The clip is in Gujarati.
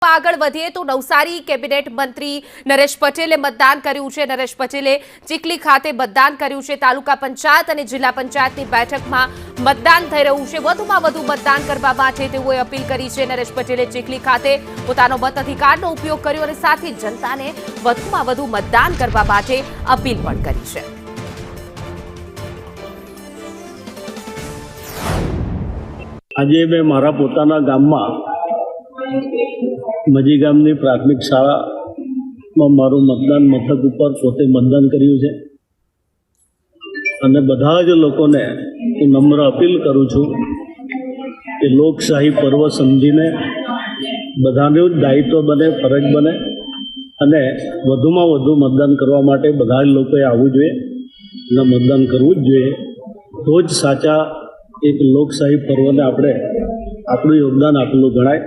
આગળ વધીએ તો નવસારી કેબિનેટ મંત્રી નરેશ પટેલે મતદાન કર્યું છે। નરેશ પટેલે ચીખલી ખાતે મતદાન કર્યું છે। તાલુકા પંચાયત અને જિલ્લા પંચાયતની બેઠકમાં મતદાન થઈ રહ્યું છે। વધુમાં વધુ મતદાન કરવા માટે તેઓએ અપીલ કરી છે। નરેશ પટેલે ચીખલી ખાતે પોતાનો મત અધિકારનો ઉપયોગ કર્યો અને સાથે જનતાને વધુમાં વધુ મતદાન કરવા માટે અપીલ પણ કરી છે। આજે મેં મારા પોતાના ગામમાં મજી ગામની પ્રાથમિક શાળામાં મારું મતદાન મથક ઉપર પોતે મતદાન કર્યું છે અને બધા જ લોકોને હું નમ્ર અપીલ કરું છું કે લોકશાહી પર્વ સમજીને બધાનું જ દાયિત્વ બને, ફરજ બને અને વધુમાં વધુ મતદાન કરવા માટે બધા જ લોકોએ આવવું જોઈએ અને મતદાન કરવું જ જોઈએ। તો જ સાચા એક લોકશાહી પર્વને આપણે આપણું યોગદાન આપેલું ગણાય।